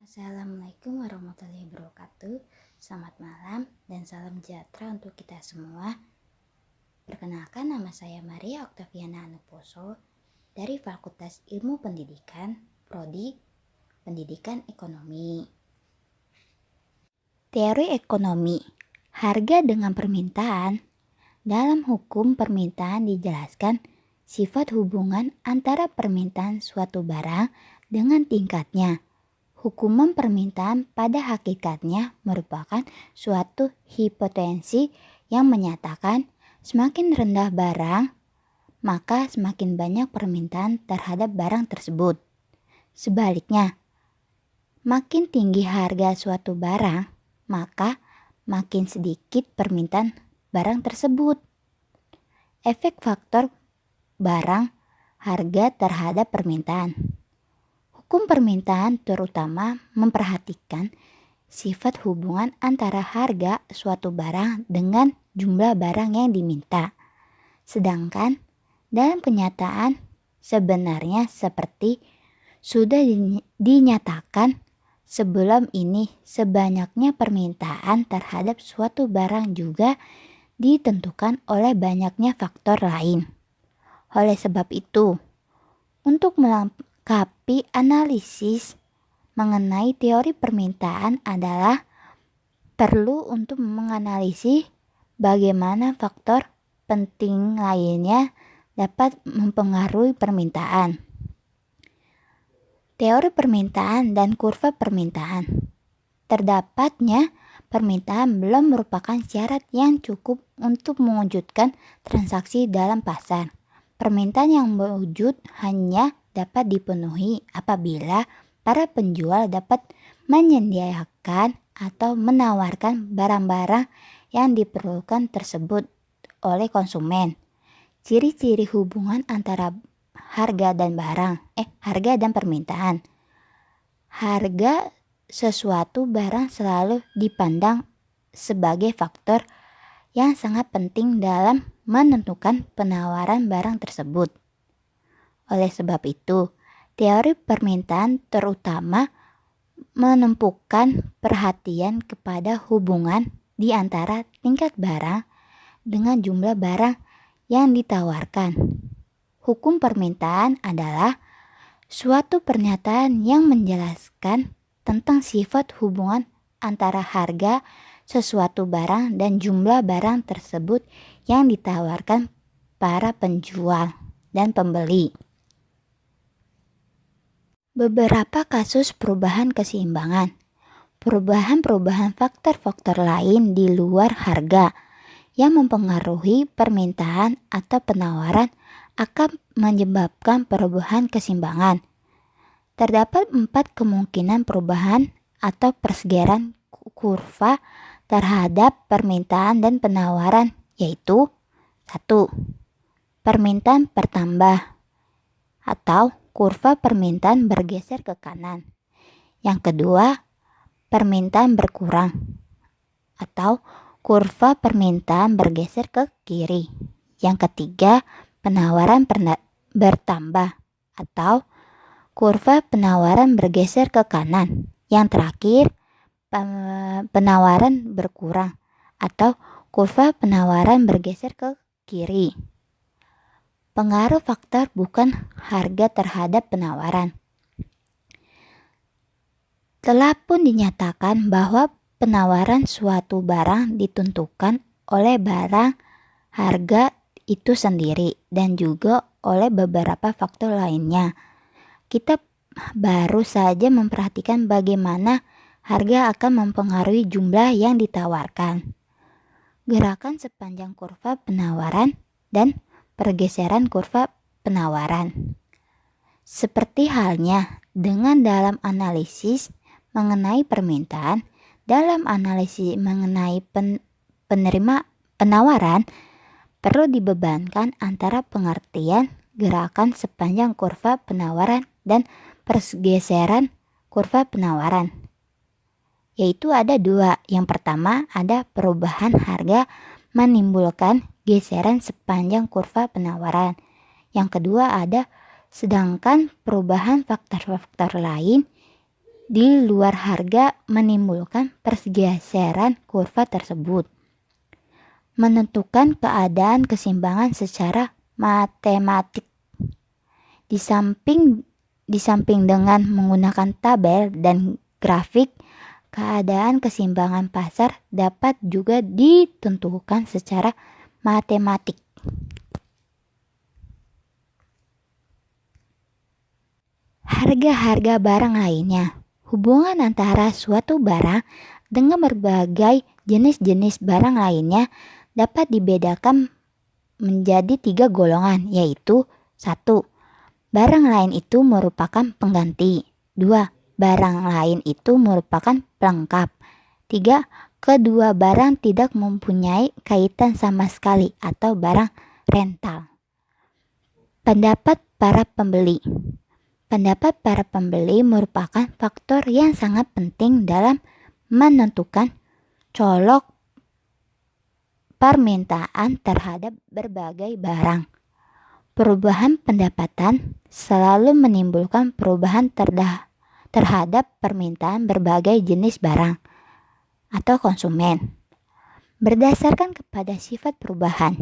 Assalamualaikum warahmatullahi wabarakatuh. Selamat malam dan salam sejahtera untuk kita semua. Perkenalkan, nama saya Maria Oktaviana Anuposo dari Fakultas Ilmu Pendidikan, Prodi Pendidikan Ekonomi. Teori ekonomi, harga dengan permintaan. Dalam hukum permintaan dijelaskan sifat hubungan antara permintaan suatu barang dengan tingkatnya. Hukuman permintaan pada hakikatnya merupakan suatu hipotensi yang menyatakan semakin rendah barang, maka semakin banyak permintaan terhadap barang tersebut. Sebaliknya, makin tinggi harga suatu barang, maka makin sedikit permintaan barang tersebut. Efek faktor barang harga terhadap permintaan. Hukum permintaan terutama memperhatikan sifat hubungan antara harga suatu barang dengan jumlah barang yang diminta. Sedangkan dalam kenyataan sebenarnya seperti sudah dinyatakan sebelum ini, sebanyaknya permintaan terhadap suatu barang juga ditentukan oleh banyaknya faktor lain. Oleh sebab itu, untuk melengkapi analisis mengenai teori permintaan adalah perlu untuk menganalisis bagaimana faktor penting lainnya dapat mempengaruhi permintaan. Teori permintaan dan kurva permintaan. Terdapatnya permintaan belum merupakan syarat yang cukup untuk mewujudkan transaksi dalam pasar. Permintaan yang wujud hanya dapat dipenuhi apabila para penjual dapat menyediakan atau menawarkan barang-barang yang diperlukan tersebut oleh konsumen. Ciri-ciri hubungan antara harga dan permintaan. Harga sesuatu barang selalu dipandang sebagai faktor yang sangat penting dalam menentukan penawaran barang tersebut. Oleh sebab itu, teori permintaan terutama menumpukan perhatian kepada hubungan di antara tingkat barang dengan jumlah barang yang ditawarkan. Hukum permintaan adalah suatu pernyataan yang menjelaskan tentang sifat hubungan antara harga sesuatu barang dan jumlah barang tersebut yang ditawarkan para penjual dan pembeli. Beberapa kasus perubahan keseimbangan. Perubahan faktor-faktor lain di luar harga yang mempengaruhi permintaan atau penawaran akan menyebabkan perubahan keseimbangan. Terdapat 4 kemungkinan perubahan atau persegeran kurva terhadap permintaan dan penawaran, yaitu 1. Permintaan bertambah atau kurva permintaan bergeser ke kanan. Yang kedua, permintaan berkurang atau kurva permintaan bergeser ke kiri. Yang ketiga, penawaran bertambah atau kurva penawaran bergeser ke kanan. Yang terakhir, penawaran berkurang atau kurva penawaran bergeser ke kiri. Pengaruh faktor bukan harga terhadap penawaran. Telah pun dinyatakan bahwa penawaran suatu barang ditentukan oleh barang harga itu sendiri dan juga oleh beberapa faktor lainnya. Kita baru saja memperhatikan bagaimana harga akan mempengaruhi jumlah yang ditawarkan. Gerakan sepanjang kurva penawaran dan pergeseran kurva penawaran. Seperti halnya dengan dalam analisis mengenai permintaan, dalam analisis mengenai penawaran perlu dibebankan antara pengertian gerakan sepanjang kurva penawaran dan pergeseran kurva penawaran. Yaitu ada 2. Yang pertama ada perubahan harga menimbulkan geseran sepanjang kurva penawaran. Yang kedua ada sedangkan perubahan faktor-faktor lain di luar harga menimbulkan pergeseran kurva tersebut. Menentukan keadaan keseimbangan secara matematik. Di samping dengan menggunakan tabel dan grafik, keadaan keseimbangan pasar dapat juga ditentukan secara matematik. Harga-harga barang lainnya. Hubungan antara suatu barang dengan berbagai jenis-jenis barang lainnya dapat dibedakan menjadi 3 golongan, yaitu 1. Barang lain itu merupakan pengganti. 2. Barang lain itu merupakan pelengkap. 3. Kedua barang tidak mempunyai kaitan sama sekali atau barang rental. Pendapat para pembeli. Pendapat para pembeli merupakan faktor yang sangat penting dalam menentukan colok permintaan terhadap berbagai barang. Perubahan pendapatan selalu menimbulkan perubahan terhadap permintaan berbagai jenis barang atau konsumen. Berdasarkan kepada sifat perubahan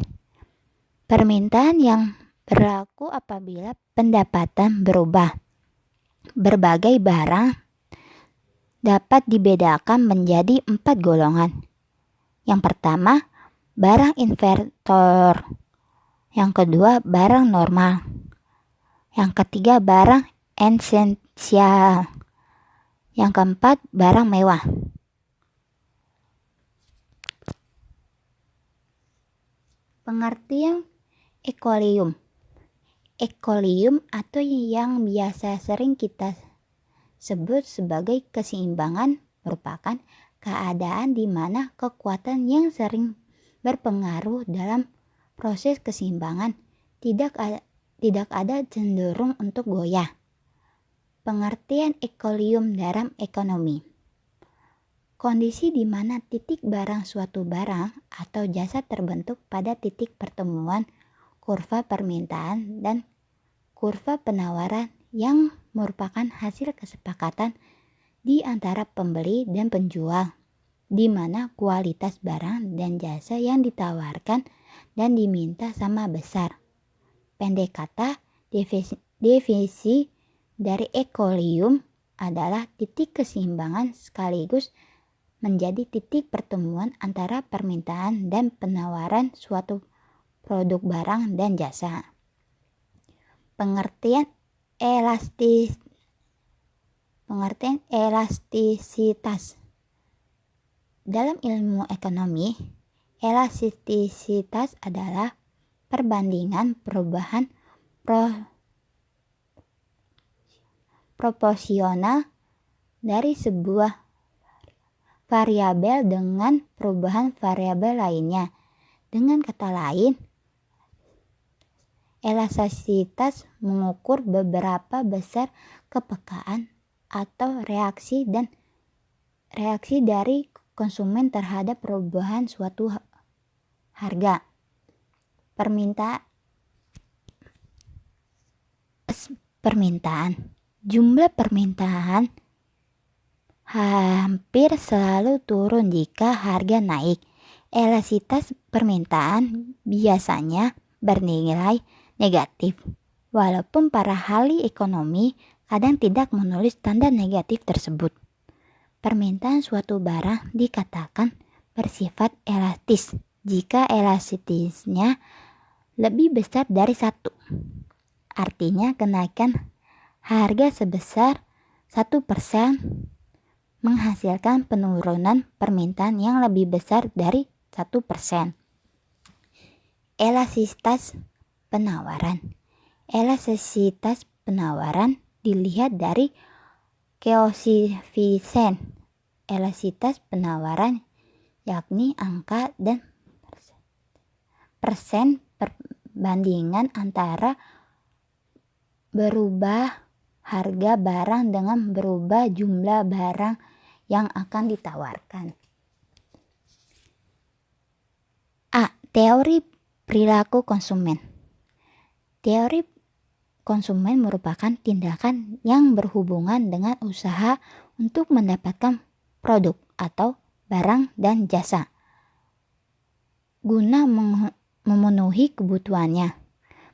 permintaan yang berlaku apabila pendapatan berubah, berbagai barang dapat dibedakan menjadi 4 golongan. Yang pertama, barang inventor. Yang kedua, barang normal. Yang ketiga, barang esensial. Yang keempat, barang mewah. Pengertian ekolium. Ekolium atau yang biasa sering kita sebut sebagai keseimbangan merupakan keadaan di mana kekuatan yang sering berpengaruh dalam proses keseimbangan tidak ada cenderung untuk goyah. Pengertian ekolium dalam ekonomi. Kondisi di mana titik barang suatu barang atau jasa terbentuk pada titik pertemuan kurva permintaan dan kurva penawaran yang merupakan hasil kesepakatan di antara pembeli dan penjual, di mana kualitas barang dan jasa yang ditawarkan dan diminta sama besar. Pendek kata, definisi dari ekolium adalah titik keseimbangan sekaligus menjadi titik pertemuan antara permintaan dan penawaran suatu produk barang dan jasa. Pengertian elastisitas. Dalam ilmu ekonomi, elastisitas adalah perbandingan perubahan proporsional dari sebuah variabel dengan perubahan variabel lainnya. Dengan kata lain, elastisitas mengukur beberapa besar kepekaan atau reaksi dari konsumen terhadap perubahan suatu harga. Permintaan. Jumlah permintaan hampir selalu turun jika harga naik. Elastisitas permintaan biasanya bernilai negatif, walaupun para ahli ekonomi kadang tidak menulis tanda negatif tersebut. Permintaan suatu barang dikatakan bersifat elastis jika elastisnya lebih besar dari 1. Artinya kenaikan harga sebesar 1% menghasilkan penurunan permintaan yang lebih besar dari 1%. Elastisitas penawaran. Elastisitas penawaran dilihat dari koefisien elastisitas penawaran, yakni angka dan persen perbandingan antara berubah harga barang dengan berubah jumlah barang yang akan ditawarkan. A. Teori perilaku konsumen. Teori konsumen merupakan tindakan yang berhubungan dengan usaha untuk mendapatkan produk atau barang dan jasa guna memenuhi kebutuhannya.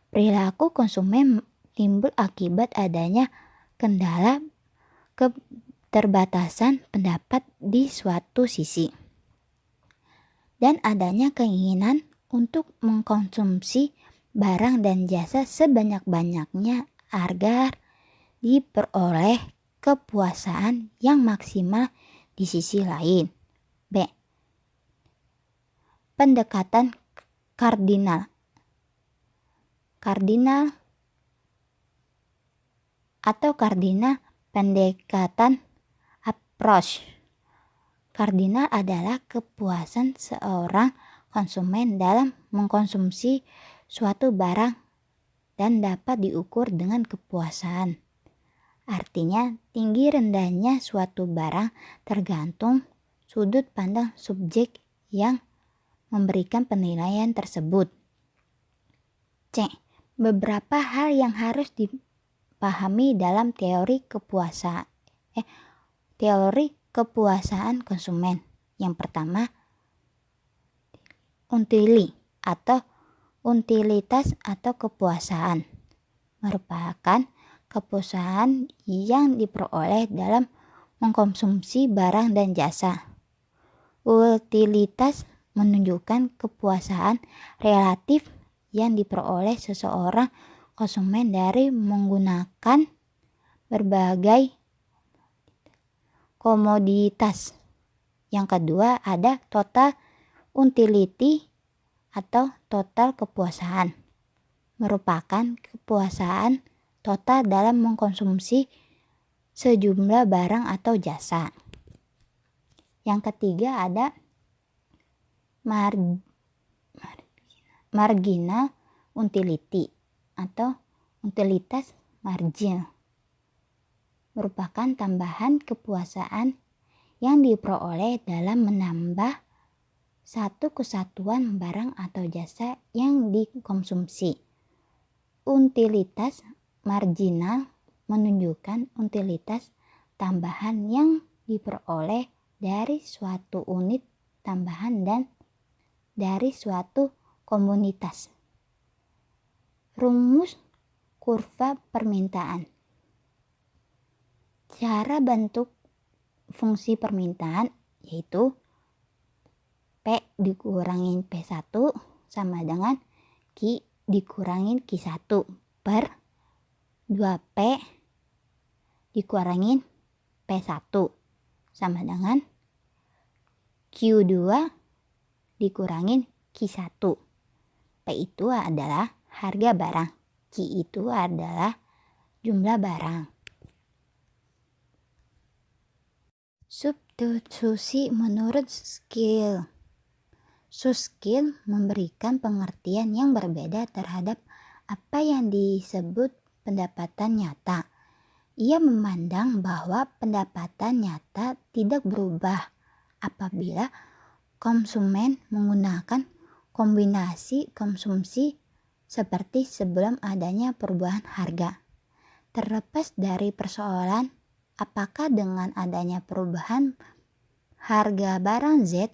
Perilaku konsumen timbul akibat adanya kendala keterbatasan pendapat di suatu sisi dan adanya keinginan untuk mengkonsumsi barang dan jasa sebanyak-banyaknya agar diperoleh kepuasan yang maksimal di sisi lain. B. Pendekatan kardinal. Kardinal pendekatan approach. Kardinal adalah kepuasan seorang konsumen dalam mengkonsumsi suatu barang dan dapat diukur dengan kepuasan. Artinya, tinggi rendahnya suatu barang tergantung sudut pandang subjek yang memberikan penilaian tersebut. C. Beberapa hal yang harus dipahami dalam teori kepuasaan konsumen. Yang pertama, utilitas atau kepuasan merupakan kepuasan yang diperoleh dalam mengkonsumsi barang dan jasa. Utilitas menunjukkan kepuasan relatif yang diperoleh seseorang konsumen dari menggunakan berbagai komoditas. Yang kedua ada total utility atau total kepuasan. Merupakan kepuasan total dalam mengkonsumsi sejumlah barang atau jasa. Yang ketiga ada marginal utility atau utilitas margin. Merupakan tambahan kepuasan yang diperoleh dalam menambah satu kesatuan barang atau jasa yang dikonsumsi. Utilitas marginal menunjukkan utilitas tambahan yang diperoleh dari suatu unit tambahan dan dari suatu komunitas. Rumus kurva permintaan. Cara bentuk fungsi permintaan yaitu P dikurangin P1 sama dengan Q dikurangin Q1 per 2P dikurangin P1 sama dengan Q2 dikurangin Q1. P itu adalah harga barang, Q itu adalah jumlah barang. Substitusi menurut skill. Skill memberikan pengertian yang berbeda terhadap apa yang disebut pendapatan nyata. Ia memandang bahwa pendapatan nyata tidak berubah apabila konsumen menggunakan kombinasi konsumsi seperti sebelum adanya perubahan harga. Terlepas dari persoalan apakah dengan adanya perubahan harga barang Z,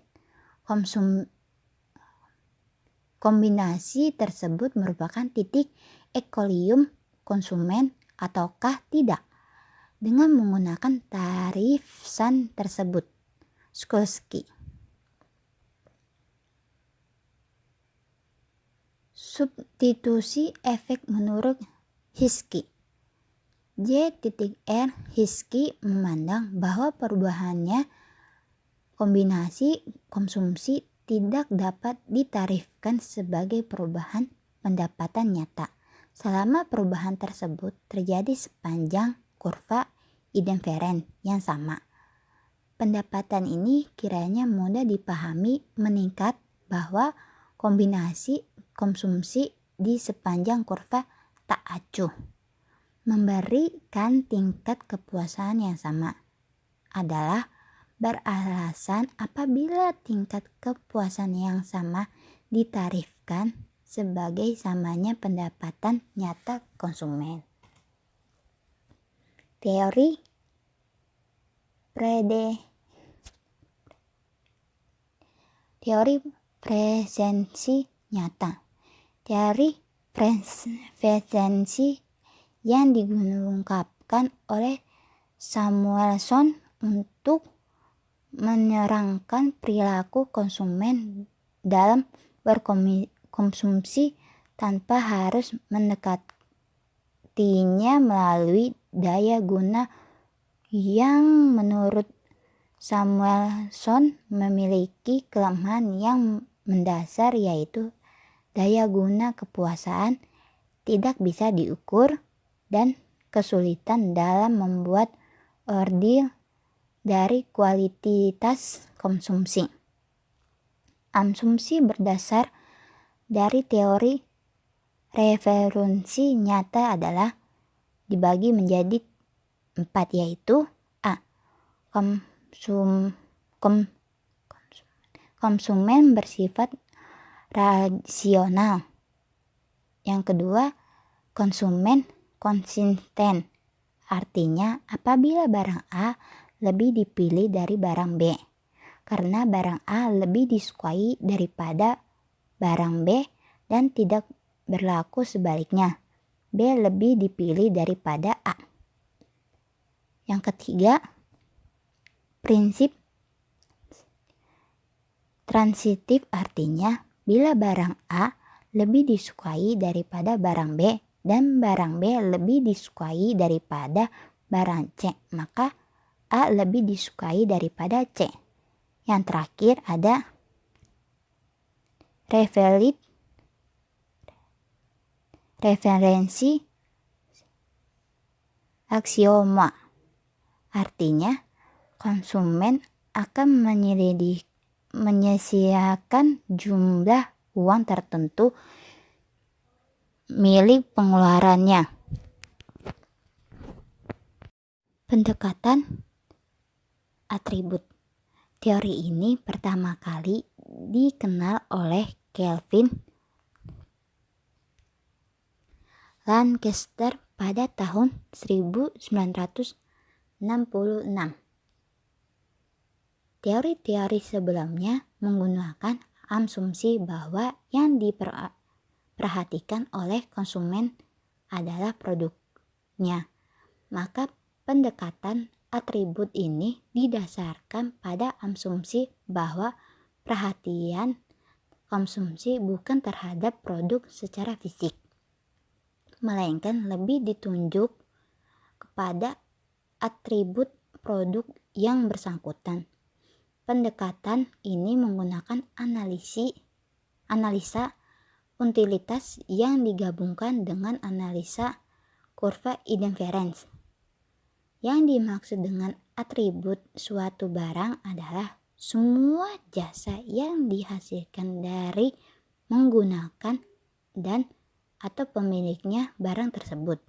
kombinasi tersebut merupakan titik equilibrium konsumen ataukah tidak. Dengan menggunakan tarisan tersebut, Skolsky. Substitusi efek menurut Hiski. J.R. Hiski memandang bahwa perubahannya kombinasi konsumsi tidak dapat ditarifkan sebagai perubahan pendapatan nyata selama perubahan tersebut terjadi sepanjang kurva indiferen yang sama. Pendapatan ini kiranya mudah dipahami meningkat bahwa kombinasi konsumsi di sepanjang kurva tak acuh memberikan tingkat kepuasan yang sama adalah beralasan apabila tingkat kepuasan yang sama ditarifkan sebagai samanya pendapatan nyata konsumen. Teori presensi nyata. Teori presensi yang diungkapkan oleh Samuelson untuk menerangkan perilaku konsumen dalam berkonsumsi tanpa harus mendekatinya melalui daya guna yang menurut Samuelson memiliki kelemahan yang mendasar, yaitu daya guna kepuasan tidak bisa diukur dan kesulitan dalam membuat ordil dari kualitas konsumsi. Asumsi berdasar dari teori referensi nyata adalah dibagi menjadi 4, yaitu A. Konsumen bersifat rasional. Yang kedua, konsumen konsisten. Artinya apabila barang A lebih dipilih dari barang B, karena barang A lebih disukai daripada barang B, dan tidak berlaku sebaliknya, B lebih dipilih daripada A. Yang ketiga, prinsip transitif, artinya bila barang A lebih disukai daripada barang B dan barang B lebih disukai daripada barang C, maka A lebih disukai daripada C. Yang terakhir ada referensi aksioma. Artinya konsumen akan menyisihkan jumlah uang tertentu milik pengeluarannya. Pendekatan atribut. Teori ini pertama kali dikenal oleh Kelvin Lancaster pada tahun 1966. Teori-teori sebelumnya menggunakan asumsi bahwa yang diperhatikan oleh konsumen adalah produknya. Maka pendekatan atribut ini didasarkan pada asumsi bahwa perhatian konsumsi bukan terhadap produk secara fisik, melainkan lebih ditunjuk kepada atribut produk yang bersangkutan. Pendekatan ini menggunakan analisa utilitas yang digabungkan dengan analisa kurva inference. Yang dimaksud dengan atribut suatu barang adalah semua jasa yang dihasilkan dari menggunakan dan atau pemiliknya barang tersebut.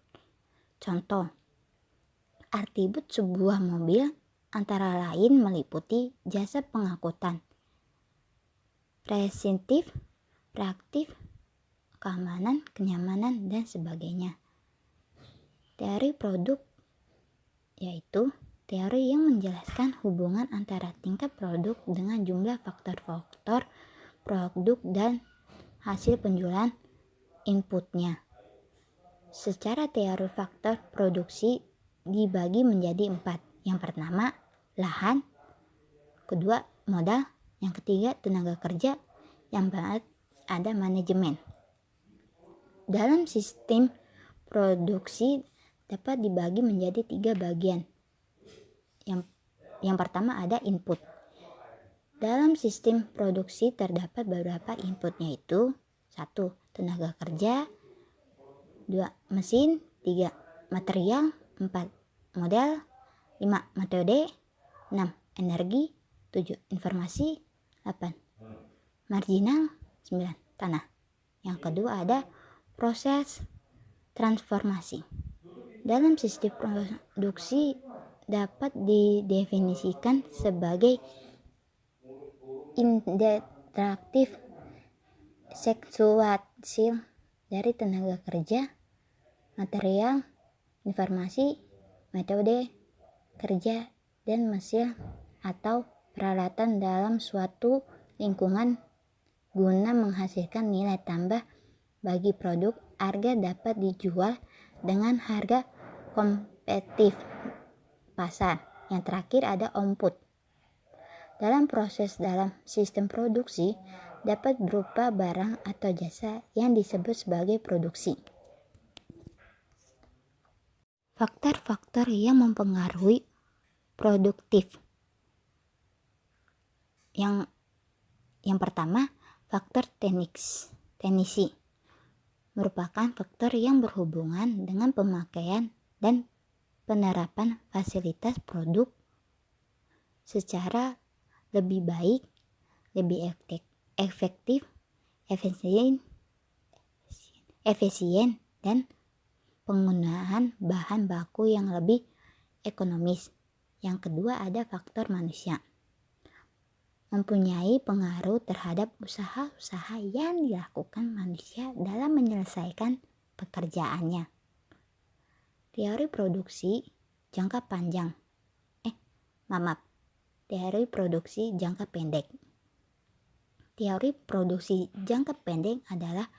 Contoh, atribut sebuah mobil antara lain meliputi jasa pengangkutan, presentif, reaktif, keamanan, kenyamanan, dan sebagainya. Teori produk yaitu teori yang menjelaskan hubungan antara tingkat produk dengan jumlah faktor-faktor produk dan hasil penjualan inputnya. Secara teori faktor produksi dibagi menjadi 4. Yang pertama, lahan. Kedua, modal. Yang ketiga, tenaga kerja. Yang keempat, ada manajemen. Dalam sistem produksi dapat dibagi menjadi 3 bagian. Yang pertama ada input. Dalam sistem produksi terdapat beberapa input, yaitu 1. Tenaga kerja, 2. Mesin, 3. Material, 4. Modal, 5. Metode, 6. Energi, 7. Informasi, 8. Marginal, 9. Tanah. Yang kedua ada proses transformasi. Dalam sistem produksi dapat didefinisikan sebagai interaktif seksuasi dari tenaga kerja, material, informasi, metode kerja, dan mesin atau peralatan dalam suatu lingkungan guna menghasilkan nilai tambah bagi produk. Harga dapat dijual dengan harga kompetitif pasar. Yang terakhir ada output. Dalam sistem produksi dapat berupa barang atau jasa yang disebut sebagai produksi. Faktor-faktor yang mempengaruhi produktif. Yang pertama, faktor teknisi merupakan faktor yang berhubungan dengan pemakaian dan penerapan fasilitas produk secara lebih baik, lebih efektif, efisien, dan penggunaan bahan baku yang lebih ekonomis. Yang kedua ada faktor manusia. Mempunyai pengaruh terhadap usaha-usaha yang dilakukan manusia dalam menyelesaikan pekerjaannya. Teori produksi jangka panjang. Teori produksi jangka pendek. Teori produksi jangka pendek adalah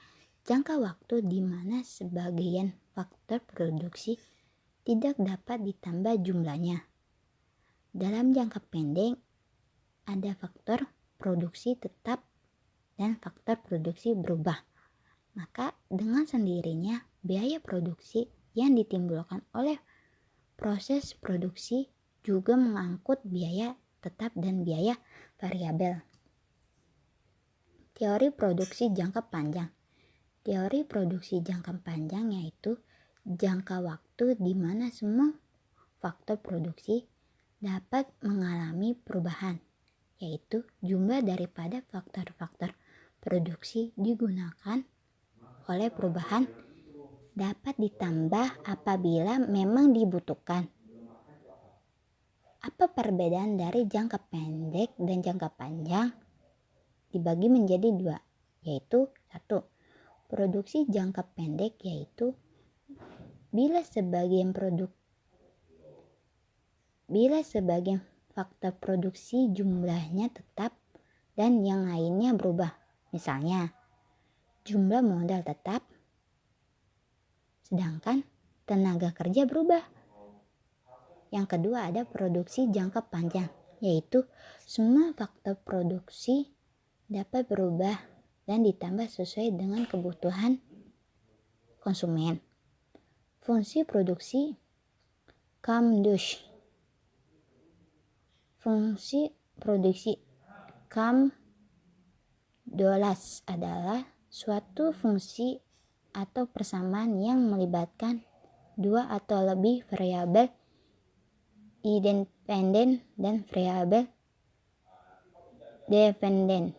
jangka waktu di mana sebagian faktor produksi tidak dapat ditambah jumlahnya. Dalam jangka pendek ada faktor produksi tetap dan faktor produksi berubah. Maka dengan sendirinya biaya produksi yang ditimbulkan oleh proses produksi juga mengangkut biaya tetap dan biaya variabel. Teori produksi jangka panjang. Teori produksi jangka panjang yaitu jangka waktu di mana semua faktor produksi dapat mengalami perubahan, yaitu jumlah daripada faktor-faktor produksi digunakan oleh perubahan dapat ditambah apabila memang dibutuhkan. Apa perbedaan dari jangka pendek dan jangka panjang? Dibagi menjadi dua, yaitu satu, produksi jangka pendek yaitu bila sebagian faktor produksi jumlahnya tetap dan yang lainnya berubah. Misalnya, jumlah modal tetap sedangkan tenaga kerja berubah. Yang kedua ada produksi jangka panjang, yaitu semua faktor produksi dapat berubah dan ditambah sesuai dengan kebutuhan konsumen. Fungsi produksi Kam-Dolas adalah suatu fungsi atau persamaan yang melibatkan dua atau lebih variabel independen dan variabel dependen.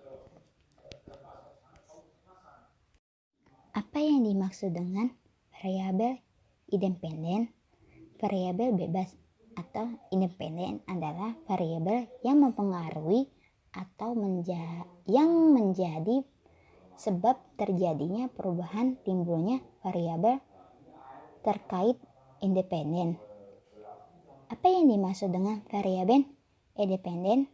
Apa yang dimaksud dengan variabel independen? Variabel bebas atau independen adalah variabel yang mempengaruhi atau yang menjadi sebab terjadinya perubahan timbulnya variabel terkait independen. Apa yang dimaksud dengan variabel independen?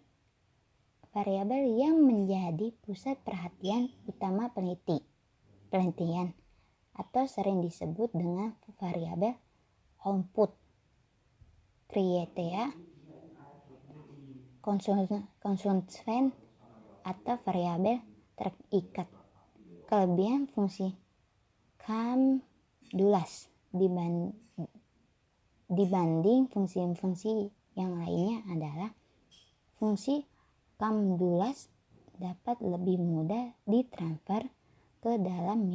Variabel yang menjadi pusat perhatian utama penelitian atau sering disebut dengan variabel output, kriteria konsumen atau variabel terikat. Kelebihan fungsi Kam-Dolas dibanding fungsi-fungsi yang lainnya adalah fungsi Kam-Dolas dapat lebih mudah ditransfer ke dalam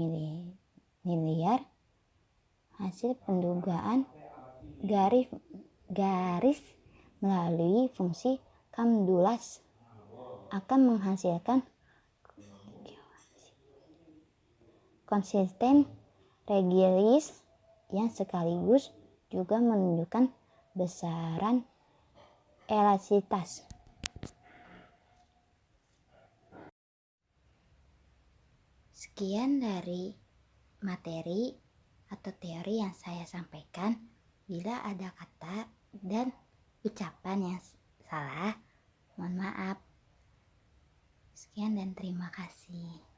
miliar hasil pendugaan garis melalui fungsi Kam-Dolas akan menghasilkan konsisten regulis yang sekaligus juga menunjukkan besaran elastisitas. Sekian dari materi atau teori yang saya sampaikan. Bila ada kata dan ucapan yang salah, mohon maaf. Sekian dan terima kasih.